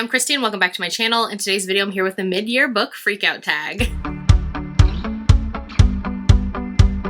I'm Christy and welcome back to my channel. In today's video, I'm here with the mid-year book freakout tag.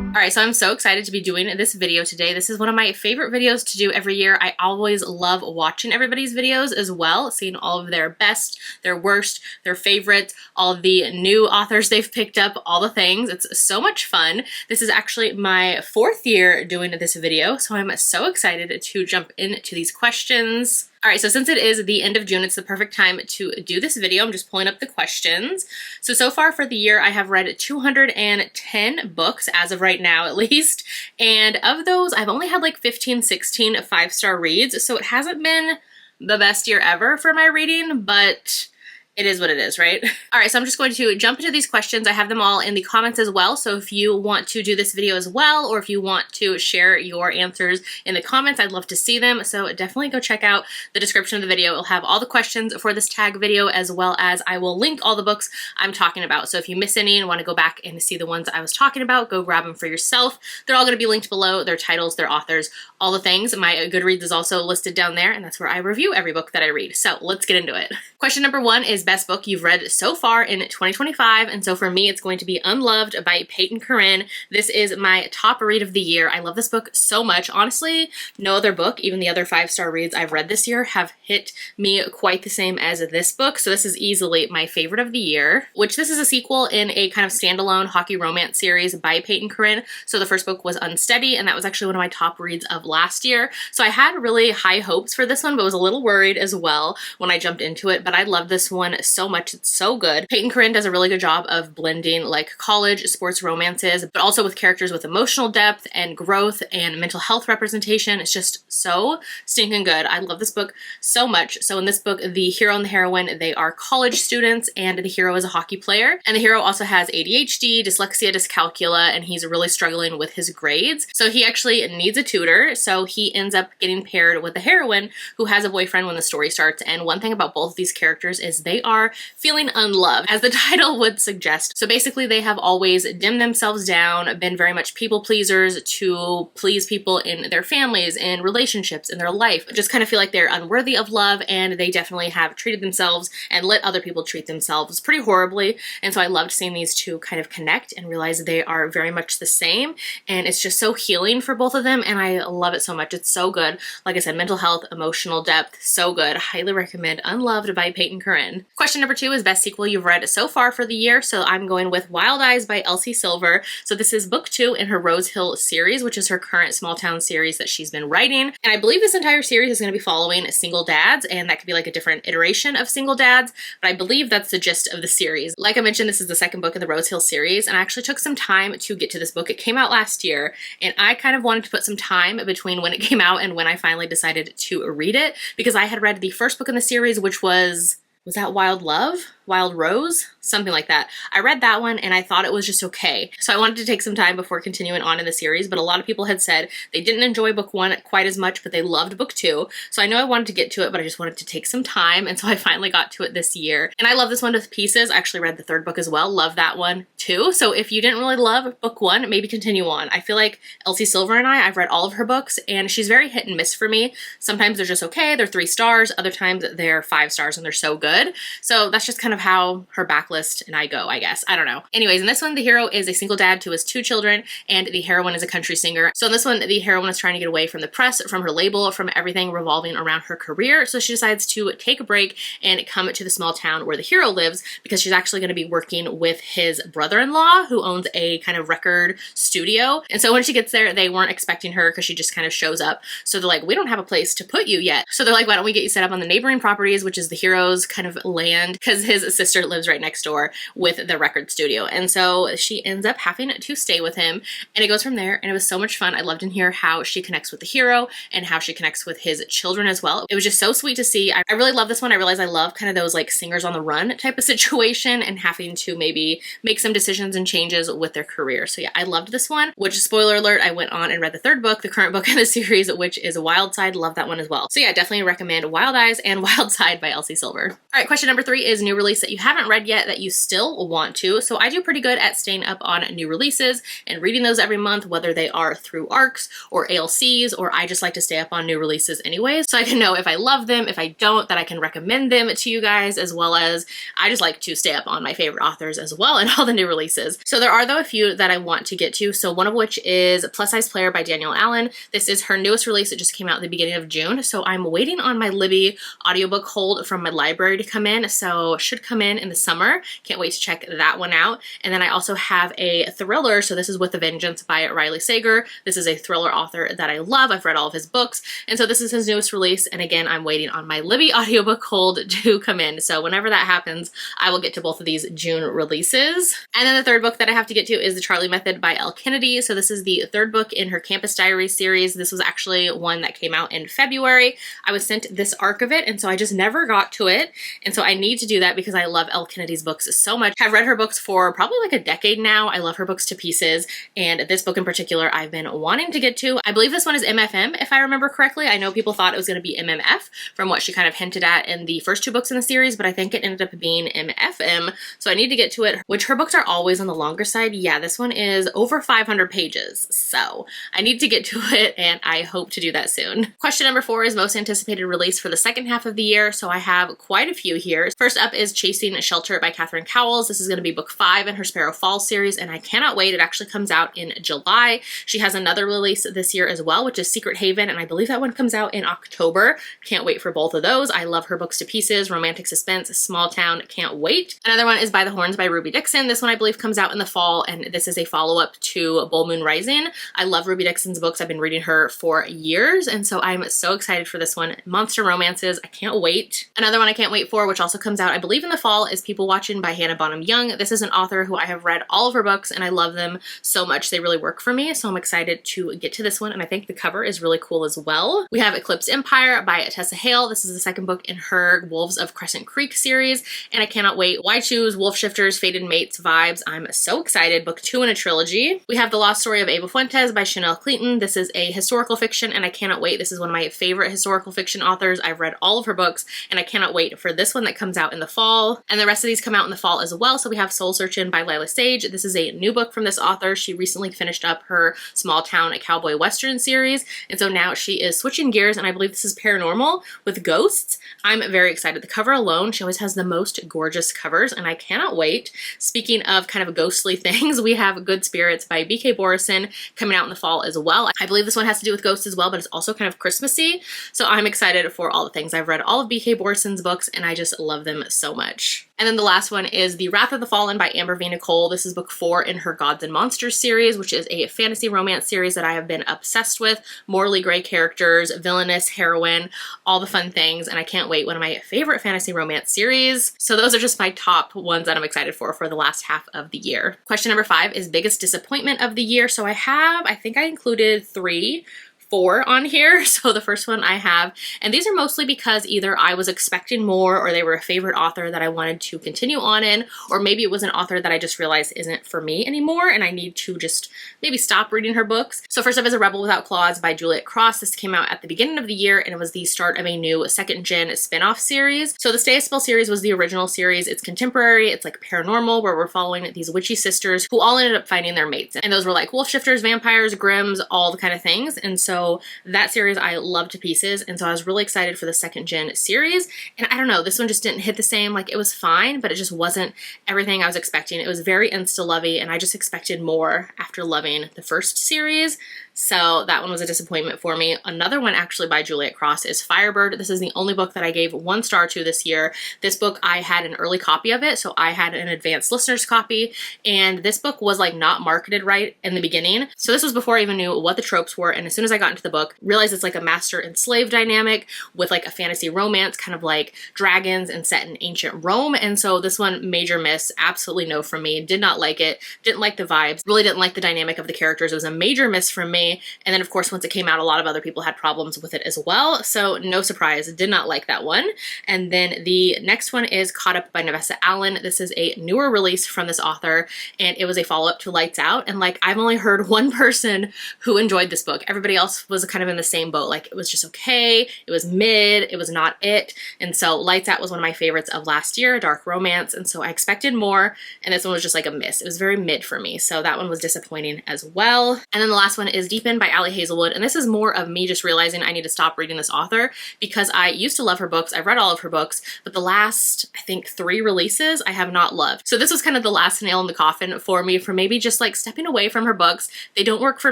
Alright, so I'm so excited to be doing this video today. This is one of my favorite videos to do every year. I always love watching everybody's videos as well, seeing all of their best, their worst, their favorites, all of the new authors they've picked up, all the things. It's so much fun. This is actually my 4th year doing this video, so I'm so excited to jump into these questions. Alright, so since it is the end of June, it's the perfect time to do this video. I'm just pulling up the questions. So far for the year, I have read 210 books, as of right now at least. And of those, I've only had like 15, 16 5-star reads. So it hasn't been the best year ever for my reading, but it is what it is, right? All right, so I'm just going to jump into these questions. I have them all in the comments as well. So if you want to do this video as well, or if you want to share your answers in the comments, I'd love to see them. So definitely go check out the description of the video. It'll have all the questions for this tag video, as well as I will link all the books I'm talking about. So if you miss any and want to go back and see the ones I was talking about, go grab them for yourself. They're all going to be linked below, their titles, their authors, all the things. My Goodreads is also listed down there, and that's where I review every book that I read. So let's get into it. Question number 1 is best book you've read so far in 2025, and so for me it's going to be Unloved by Peyton Corinne. This is my top read of the year. I love this book so much. Honestly, no other book, even the other 5-star reads I've read this year, have hit me quite the same as this book, so this is easily my favorite of the year, which this is a sequel in a kind of standalone hockey romance series by Peyton Corinne. So the first book was Unsteady, and that was actually one of my top reads of last year, so I had really high hopes for this one, but was a little worried as well when I jumped into it. But I love this one so much. It's so good. Peyton Corinne does a really good job of blending like college sports romances, but also with characters with emotional depth and growth and mental health representation. It's just so stinking good. I love this book so much. So in this book, the hero and the heroine, they are college students, and the hero is a hockey player. And the hero also has ADHD, dyslexia, dyscalculia, and he's really struggling with his grades. So he actually needs a tutor. So he ends up getting paired with the heroine, who has a boyfriend when the story starts. And one thing about both of these characters is they are feeling unloved, as the title would suggest. So basically they have always dimmed themselves down, been very much people pleasers to please people in their families, in relationships, in their life. Just kind of feel like they're unworthy of love, and they definitely have treated themselves and let other people treat themselves pretty horribly. And so I loved seeing these two kind of connect and realize they are very much the same, and it's just so healing for both of them, and I love it so much. It's so good. Like I said, mental health, emotional depth, so good. Highly recommend Unloved by Peyton Corinne. Question number 2 is best sequel you've read so far for the year. So I'm going with Wild Eyes by Elsie Silver. So this is book 2 in her Rose Hill series, which is her current small town series that she's been writing. And I believe this entire series is going to be following single dads, and that could be like a different iteration of single dads, but I believe that's the gist of the series. Like I mentioned, this is the 2nd book in the Rose Hill series, and I actually took some time to get to this book. It came out last year, and I kind of wanted to put some time between when it came out and when I finally decided to read it, because I had read the first book in the series, which was that Wild Love? Wild Rose? Something like that. I read that one and I thought it was just okay. So I wanted to take some time before continuing on in the series, but a lot of people had said they didn't enjoy book 1 quite as much, but they loved book 2. So I know I wanted to get to it, but I just wanted to take some time, and so I finally got to it this year. And I love this one to pieces. I actually read the 3rd book as well. Love that one too. So if you didn't really love book 1, maybe continue on. I feel like Elsie Silver and I've read all of her books, and she's very hit and miss for me. Sometimes they're just okay, they're 3 stars. Other times they're 5 stars and they're so good. So that's just kind of how her backlist and I go, I guess. I don't know. Anyways, in this one, the hero is a single dad to his 2 children, and the heroine is a country singer. So in this one, the heroine is trying to get away from the press, from her label, from everything revolving around her career. So she decides to take a break and come to the small town where the hero lives, because she's actually going to be working with his brother-in-law, who owns a kind of record studio. And so when she gets there, they weren't expecting her because she just kind of shows up. So they're like, we don't have a place to put you yet. So they're like, why don't we get you set up on the neighboring properties, which is the hero's kind of land, because his sister lives right next door with the record studio. And so she ends up having to stay with him, and it goes from there. And it was so much fun. I loved in here how she connects with the hero and how she connects with his children as well. It was just so sweet to see. I really love this one. I realized I love kind of those like singers on the run type of situation, and having to maybe make some decisions and changes with their career. So yeah, I loved this one, which, spoiler alert, I went on and read the 3rd book, the current book in the series, which is Wild Side. Love that one as well. So yeah, definitely recommend Wild Eyes and Wild Side by Elsie Silver. All right, question number 3 is new release release that you haven't read yet that you still want to. So I do pretty good at staying up on new releases and reading those every month, whether they are through ARCs or ALCs, or I just like to stay up on new releases anyways, so I can know if I love them, if I don't, that I can recommend them to you guys, as well as I just like to stay up on my favorite authors as well and all the new releases. So there are though a few that I want to get to. So one of which is Plus Size Player by Danielle Allen. This is her newest release. It just came out at the beginning of June. So I'm waiting on my Libby audiobook hold from my library to come in. So should come in the summer. Can't wait to check that one out. And then I also have a thriller. So this is With a Vengeance by Riley Sager. This is a thriller author that I love. I've read all of his books. And so this is his newest release. And again, I'm waiting on my Libby audiobook hold to come in. So whenever that happens, I will get to both of these June releases. And then the third book that I have to get to is The Charlie Method by Elle Kennedy. So this is the third book in her Campus Diaries series. This was actually one that came out in February. I was sent this arc of it, and so I just never got to it. And so I need to do that because I love Elle Kennedy's books so much. I've read her books for probably like a decade now. I love her books to pieces. And this book in particular, I've been wanting to get to. I believe this one is MFM, if I remember correctly. I know people thought it was going to be MMF from what she kind of hinted at in the first two books in the series, but I think it ended up being MFM. So I need to get to it, which her books are always on the longer side. Yeah, this one is over 500 pages. So I need to get to it, and I hope to do that soon. Question number 4 is most anticipated release for the second half of the year. So I have quite a few here. First up is Chasing Shelter by Catherine Cowles. This is going to be book 5 in her Sparrow Falls series, and I cannot wait. It actually comes out in July. She has another release this year as well, which is Secret Haven, and I believe that one comes out in October. Can't wait for both of those. I love her books to pieces. Romantic suspense, small town, can't wait. Another one is By the Horns by Ruby Dixon. This one I believe comes out in the fall, and this is a follow-up to Bull Moon Rising. I love Ruby Dixon's books. I've been reading her for years, and so I'm so excited for this one. Monster romances, I can't wait. Another one I can't wait for, which also comes out I believe in the fall, is People Watching by Hannah Bonham Young. This is an author who I have read all of her books, and I love them so much. They really work for me, so I'm excited to get to this one, and I think the cover is really cool as well. We have Eclipse Empire by Tessa Hale. This is the second book in her Wolves of Crescent Creek series, and I cannot wait. Why Choose, Wolf Shifters, Fated Mates vibes. I'm so excited. Book 2 in a trilogy. We have The Lost Story of Ava Fuentes by Chanel Clayton. This is a historical fiction, and I cannot wait. This is one of my favorite historical fiction authors. I've read all of her books, and I cannot wait for this one that comes out in the fall. And the rest of these come out in the fall as well. So we have Soul Searchin' by Lila Sage. This is a new book from this author. She recently finished up her Small Town Cowboy Western series, and so now she is switching gears, and I believe this is paranormal with ghosts. I'm very excited. The cover alone, she always has the most gorgeous covers, and I cannot wait. Speaking of kind of ghostly things, we have Good Spirits by B.K. Borison coming out in the fall as well. I believe this one has to do with ghosts as well, but it's also kind of Christmassy, so I'm excited for all the things. I've read all of B.K. Borison's books, and I just love them so much. And then the last one is The Wrath of the Fallen by Amber V. Nicole. This is book 4 in her Gods and Monsters series, which is a fantasy romance series that I have been obsessed with. Morally gray characters, villainous heroine, all the fun things, and I can't wait. One of my favorite fantasy romance series. So those are just my top ones that I'm excited for the last half of the year. Question number 5 is biggest disappointment of the year. So I think I included 4 on here. So the first one I have, and these are mostly because either I was expecting more, or they were a favorite author that I wanted to continue on in, or maybe it was an author that I just realized isn't for me anymore and I need to just maybe stop reading her books. So first up is A Rebel Without Claws by Juliet Cross. This came out at the beginning of the year, and it was the start of a new second gen spin-off series. So the Stay a Spell series was the original series. It's contemporary, it's like paranormal, where we're following these witchy sisters who all ended up finding their mates. And those were like wolf shifters, vampires, Grimms, all the kind of things. And so that series I love to pieces, and so I was really excited for the second gen series. And I don't know, this one just didn't hit the same. Like, it was fine, but it just wasn't everything I was expecting. It was very insta-lovey, and I just expected more after loving the first series. So that one was a disappointment for me. Another one actually by Juliet Cross is Firebird. This is the only book that I gave 1 star to this year. This book, I had an early copy of it, so I had an advanced listener's copy, and this book was like not marketed right in the beginning. So this was before I even knew what the tropes were, and as soon as I got into the book, realized it's like a master and slave dynamic with like a fantasy romance, kind of like dragons and set in ancient Rome. And so this one, major miss, absolutely no from me. Did not like it, didn't like the vibes, really didn't like the dynamic of the characters. It was a major miss from me. And then of course, once it came out, a lot of other people had problems with it as well. So no surprise, did not like that one. And then the next one is Caught Up by Navessa Allen. This is a newer release from this author, and it was a follow-up to Lights Out. And like, I've only heard one person who enjoyed this book. Everybody else else was kind of in the same boat. Like it was just okay, it was mid, it was not it. And so Lights Out was one of my favorites of last year, dark romance, and so I expected more, and this one was just like a miss. It was very mid for me, so that one was disappointing as well. And then the last one is Deepen by Ali Hazelwood, and this is more of me just realizing I need to stop reading this author because I used to love her books. I've read all of her books, but the last, I think, 3 releases I have not loved. So this was kind of the last nail in the coffin for me for maybe just like stepping away from her books. They don't work for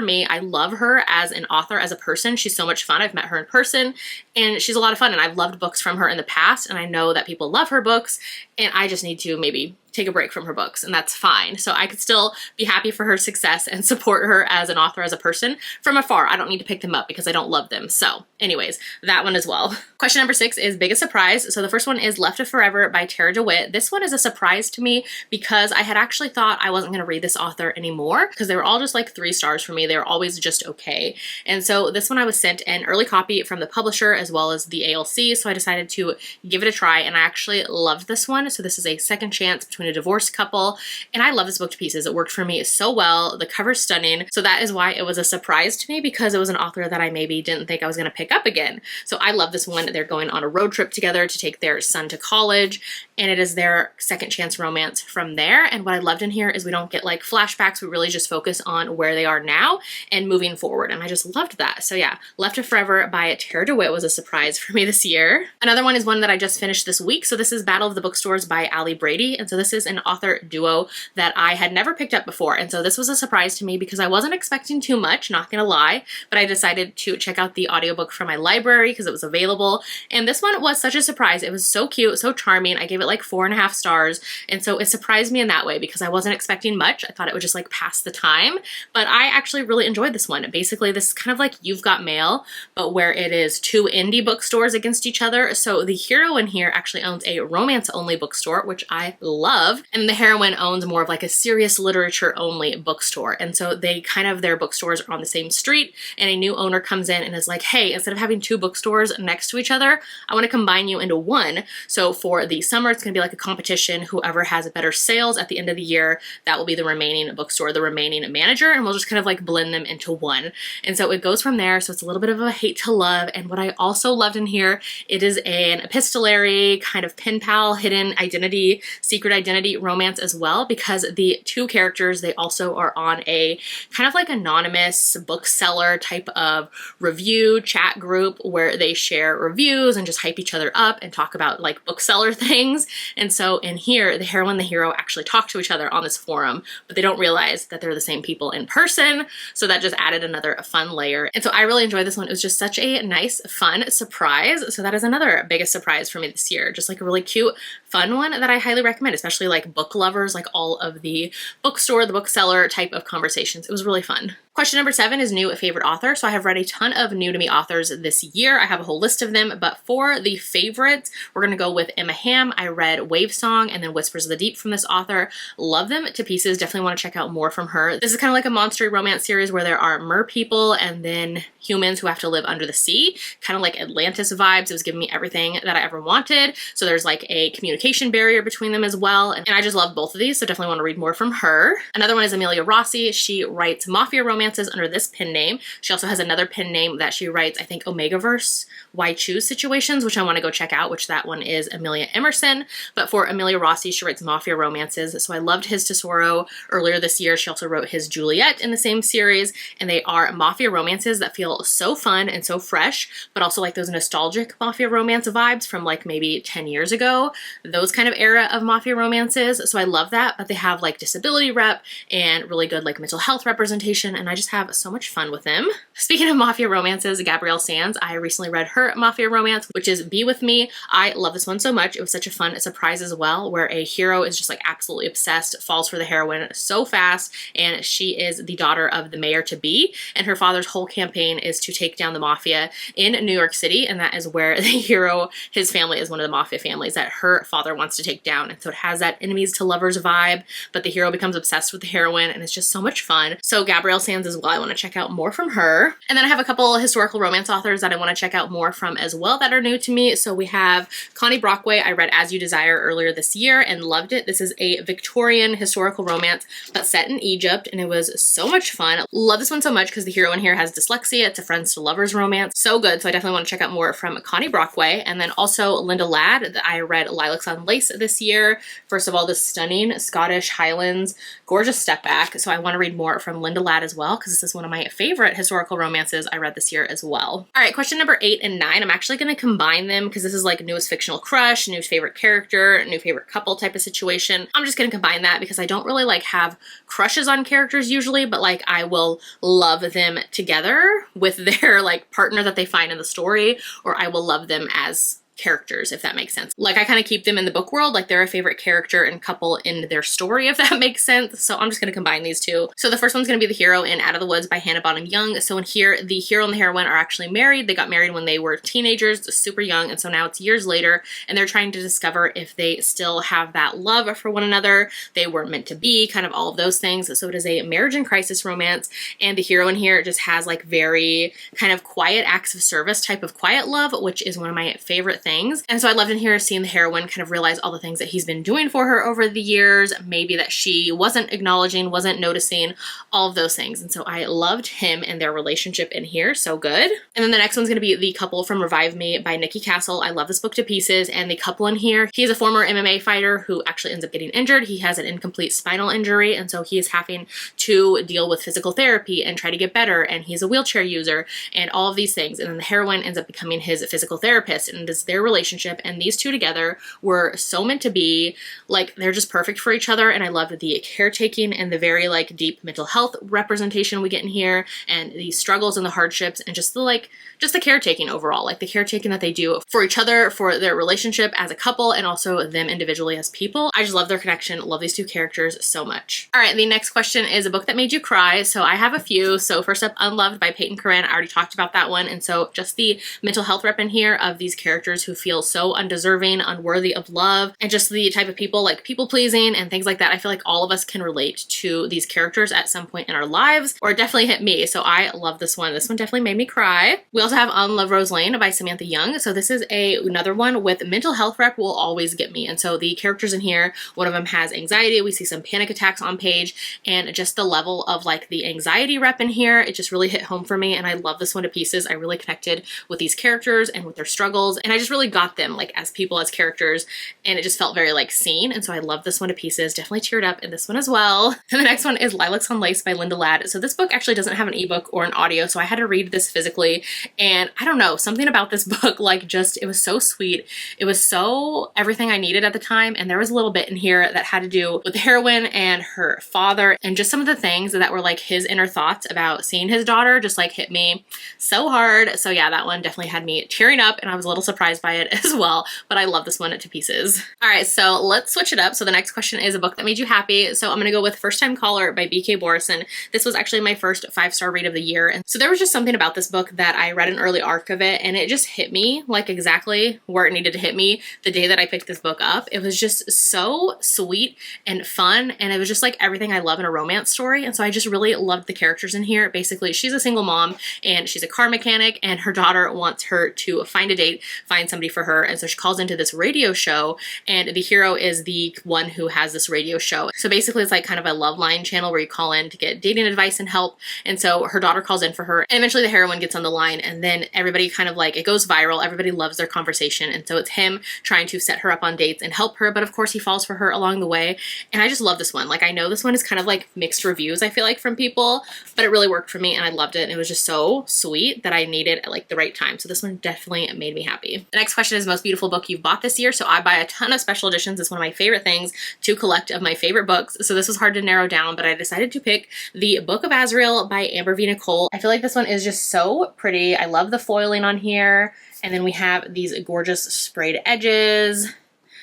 me. I love her as an author, as a person. She's so much fun. I've met her in person and she's a lot of fun, and I've loved books from her in the past, and I know that people love her books, and I just need to maybe take a break from her books, and that's fine. So I could still be happy for her success and support her as an author, as a person from afar. I don't need to pick them up because I don't love them. So anyways, that one as well. Question number 6 is biggest surprise. So the first one is Left of Forever by Tara DeWitt. This one is a surprise to me because I had actually thought I wasn't going to read this author anymore because they were all just like 3 stars for me. They were always just okay. And so this one I was sent an early copy from the publisher as well as the ALC. So I decided to give it a try, and I actually loved this one. So this is a second chance between a divorced couple, and I love this book to pieces. It worked for me so well. The cover's stunning. So that is why it was a surprise to me, because it was an author that I maybe didn't think I was going to pick up again. So I love this one. They're going on a road trip together to take their son to college, and it is their second chance romance from there. And what I loved in here is we don't get like flashbacks. We really just focus on where they are now and moving forward. And I just loved that. So yeah, Left of Forever by Tara DeWitt was a surprise for me this year. Another one is one that I just finished this week. So this is Battle of the Bookstores by Ali Brady. And so this is an author duo that I had never picked up before. And so this was a surprise to me because I wasn't expecting too much, not gonna lie, but I decided to check out the audiobook from my library because it was available. And this one was such a surprise. It was so cute, so charming. I gave it like 4.5 stars. And so it surprised me in that way because I wasn't expecting much. I thought it would just like pass the time, but I actually really enjoyed this one. Basically, this is kind of like You've Got Mail, but where it is 2 indie bookstores against each other. So the hero in here actually owns a romance-only bookstore, which I love. And the heroine owns more of like a serious literature only bookstore. And so they kind of, their bookstores are on the same street, and a new owner comes in and is like, hey, instead of having 2 bookstores next to each other, I want to combine you into one. So for the summer, it's going to be like a competition. Whoever has better sales at the end of the year, that will be the remaining bookstore, the remaining manager, and we'll just kind of like blend them into one. And so it goes from there. So it's a little bit of a hate to love. And what I also loved in here, it is an epistolary kind of pen pal, hidden identity, secret identity romance as well, because the 2 characters, they also are on a kind of like anonymous bookseller type of review chat group where they share reviews and just hype each other up and talk about like bookseller things. And so in here, the heroine and the hero actually talk to each other on this forum, but they don't realize that they're the same people in person. So that just added another fun layer. And so I really enjoyed this one. It was just such a nice, fun surprise. So that is another biggest surprise for me this year. Just like a really cute, fun one that I highly recommend, especially like book lovers, like all of the bookstore, the bookseller type of conversations. It was really fun. Question number 7 is new favorite author. So I have read a ton of new to me authors this year. I have a whole list of them, but for the favorites, we're going to go with Emma Hamm. I read Wave Song and then Whispers of the Deep from this author. Love them to pieces. Definitely want to check out more from her. This is kind of like a monster romance series where there are mer people and then humans who have to live under the sea, kind of like Atlantis vibes. It was giving me everything that I ever wanted. So there's like a communication barrier between them as well. And I just love both of these, so definitely want to read more from her. Another one is Amelia Rossi. She writes mafia romances under this pen name. She also has another pen name that she writes, I think, Omegaverse Why Choose situations, which I want to go check out, which that one is Amelia Emerson. But for Amelia Rossi, she writes mafia romances. So I loved his Tesoro earlier this year. She also wrote his Juliet in the same series, and they are mafia romances that feel so fun and so fresh, but also like those nostalgic mafia romance vibes from like maybe 10 years ago, those kind of era of mafia romances. So I love that, but they have like disability rep and really good like mental health representation, and I just have so much fun with them. Speaking of mafia romances, Gabrielle Sands, I recently read her mafia romance, which is Be With Me. I love this one so much. It was such a fun surprise as well, where a hero is just like absolutely obsessed, falls for the heroine so fast, and she is the daughter of the mayor-to-be, and her father's whole campaign is to take down the mafia in New York City, and that is where the hero, his family is one of the mafia families that her father wants to take down, and so it has that enemies to lovers vibe, but the hero becomes obsessed with the heroine, and it's just so much fun. So Gabrielle Sands fans as well. I want to check out more from her. And then I have a couple historical romance authors that I want to check out more from as well that are new to me. So we have Connie Brockway. I read As You Desire earlier this year and loved it. This is a Victorian historical romance but set in Egypt, and it was so much fun. Love this one so much because the hero in here has dyslexia. It's a friends to lovers romance. So good. So I definitely want to check out more from Connie Brockway. And then also Linda Ladd. I read Lilacs on Lace this year. First of all, this stunning Scottish Highlands, gorgeous step back. So I want to read more from Linda Ladd as well because this is one of my favorite historical romances I read this year as well. All right, question number 8 and 9. I'm actually going to combine them because this is like newest fictional crush, new favorite character, new favorite couple type of situation. I'm just going to combine that because I don't really like have crushes on characters usually, but like I will love them together with their like partner that they find in the story, or I will love them as characters, if that makes sense. Like I kind of keep them in the book world, like they're a favorite character and couple in their story, if that makes sense. So I'm just going to combine these two. So the first one's going to be the hero in Out of the Woods by Hannah Bonham Young. So in here, the hero and the heroine are actually married. They got married when they were teenagers, super young. And so now it's years later and they're trying to discover if they still have that love for one another. They were meant to be, kind of all of those things. So it is a marriage and crisis romance. And the hero in here just has like very kind of quiet acts of service type of quiet love, which is one of my favorite things. And so I loved in here seeing the heroine kind of realize all the things that he's been doing for her over the years, maybe that she wasn't acknowledging, wasn't noticing, all of those things. And so I loved him and their relationship in here. So good. And then the next one's going to be The Couple from Revive Me by Nikki Castle. I love this book to pieces. And the couple in here, he's a former MMA fighter who actually ends up getting injured. He has an incomplete spinal injury. And so he is having to deal with physical therapy and try to get better. And he's a wheelchair user and all of these things. And then the heroine ends up becoming his physical therapist, and it's their relationship. And these two together were so meant to be. Like they're just perfect for each other. And I loved the caretaking and the very like deep mental health representation we get in here, and the struggles and the hardships, and just the caretaking overall, like the caretaking that they do for each other, for their relationship as a couple, and also them individually as people. I just love their connection. Love these two characters so much. All right, the next question is a book that made you cry. So I have a few. So first up, Unloved by Peyton Corinne. I already talked about that one. And so just the mental health rep in here of these characters who feel so undeserving, unworthy of love, and just the type of people like people pleasing and things like that. I feel like all of us can relate to these characters at some point in our lives, or it definitely hit me. So I love this one. This one definitely made me cry. We also have On Love Rose Lane by Samantha Young. So this is another one with mental health rep will always get me. And so the characters in here, one of them has anxiety. We see some panic attacks on page, and just the level of like the anxiety rep in here, it just really hit home for me. And I love this one to pieces. I really connected with these characters and with their struggles. And I just really got them like as people, as characters. And it just felt very like seen. And so I love this one to pieces. Definitely teared up in this one as well. And the next one is Lilacs on Lace by Linda Ladd. So this book actually doesn't have an ebook or an audio. So I had to read this physically. And I don't know, something about this book, like just, it was so sweet. It was so everything I needed at the time. And there was a little bit in here that had to do with the heroine and her father, and just some of the things that were like his inner thoughts about seeing his daughter just like hit me so hard. So yeah, that one definitely had me tearing up, and I was a little surprised by it as well, but I love this one to pieces. All right, so let's switch it up. So the next question is a book that made you happy. So I'm gonna go with First Time Caller by B.K. Borison. This was actually my first 5-star read of the year. And so there was just something about this book that I read an early arc of it, and it just hit me like exactly where it needed to hit me the day that I picked this book up. It was just so sweet and fun, and it was just like everything I love in a romance story. And so I just really loved the characters in here. Basically, she's a single mom and she's a car mechanic, and her daughter wants her to find a date, find somebody for her. And so she calls into this radio show, and the hero is the one who has this radio show. So basically it's like kind of a love line channel where you call in to get dating advice and help. And so her daughter calls in for her, and eventually the heroine gets on the line, and then everybody kind of like, it goes viral. Everybody loves their conversation. And so it's him trying to set her up on dates and help her. But of course he falls for her along the way. And I just love this one. Like, I know this one is kind of like mixed reviews, I feel like, from people, but it really worked for me and I loved it. And it was just so sweet that I needed at like the right time. So this one definitely made me happy. The next question is most beautiful book you've bought this year. So I buy a ton of special editions. It's one of my favorite things to collect of my favorite books. So this was hard to narrow down, but I decided to pick The Book of Azrael by Amber V. Nicole. I feel like this one is just so pretty. I love the foiling on here. And then we have these gorgeous sprayed edges.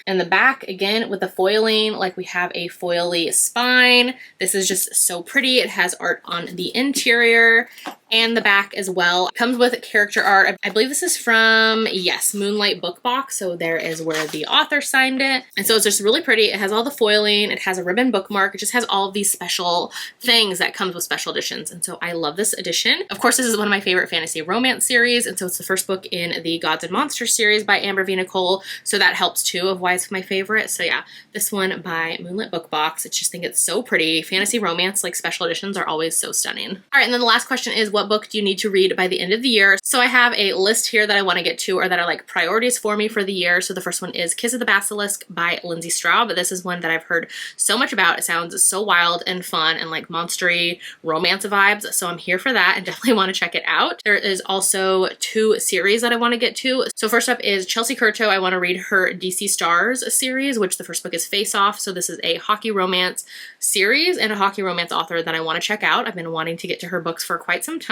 And the back, again, with the foiling, like we have a foily spine. This is just so pretty. It has art on the interior and the back as well. It comes with character art. I believe this is from, yes, Moonlight Book Box. So there is where the author signed it. And so it's just really pretty. It has all the foiling. It has a ribbon bookmark. It just has all of these special things that comes with special editions. And so I love this edition. Of course, this is one of my favorite fantasy romance series. And so it's the first book in the Gods and Monsters series by Amber V. Nicole. So that helps too of why it's my favorite. So yeah, this one by Moonlit Book Box. I just think it's so pretty. Fantasy romance, like special editions, are always so stunning. All right, and then the last question is, what book do you need to read by the end of the year? So I have a list here that I want to get to, or that are like priorities for me for the year. So the first one is Kiss of the Basilisk by Lindsay Straub. This is one that I've heard so much about. It sounds so wild and fun and like monstery romance vibes. So I'm here for that and definitely want to check it out. There is also 2 series that I want to get to. So first up is Chelsea Curto. I want to read her DC Stars series, which the first book is Face Off. So this is a hockey romance series and a hockey romance author that I want to check out. I've been wanting to get to her books for quite some time.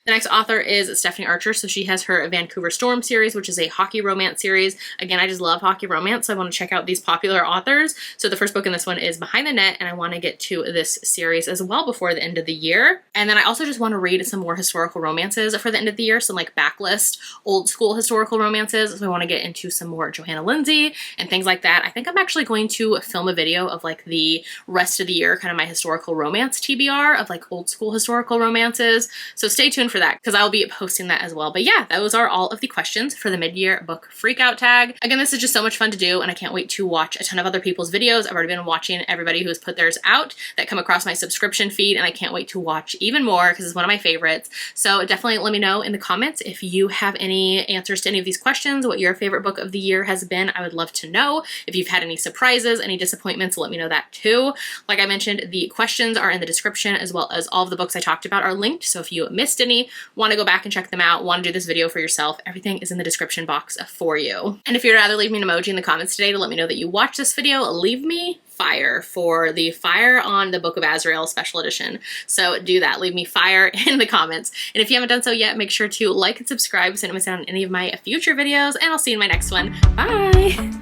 The next author is Stephanie Archer. So she has her Vancouver Storm series, which is a hockey romance series. Again, I just love hockey romance, so I want to check out these popular authors. So the first book in this one is Behind the Net, and I want to get to this series as well before the end of the year. And then I also just want to read some more historical romances for the end of the year, some like backlist old school historical romances. So I want to get into some more Johanna Lindsey and things like that. I think I'm actually going to film a video of like the rest of the year, kind of my historical romance TBR of like old school historical romances. So stay tuned for that because I'll be posting that as well. But yeah, those are all of the questions for the mid-year book freakout tag. Again, this is just so much fun to do, and I can't wait to watch a ton of other people's videos. I've already been watching everybody who has put theirs out that come across my subscription feed, and I can't wait to watch even more because it's one of my favorites. So definitely let me know in the comments if you have any answers to any of these questions, what your favorite book of the year has been. I would love to know. If you've had any surprises, any disappointments, let me know that too. Like I mentioned, the questions are in the description, as well as all of the books I talked about are linked. So if you missed any, want to go back and check them out, want to do this video for yourself, everything is in the description box for you. And if you'd rather leave me an emoji in the comments today to let me know that you watched this video, leave me fire for the Fire on the Book of Azrael special edition. So do that. Leave me fire in the comments. And if you haven't done so yet, make sure to like and subscribe so you don't miss out on any of my future videos, and I'll see you in my next one. Bye!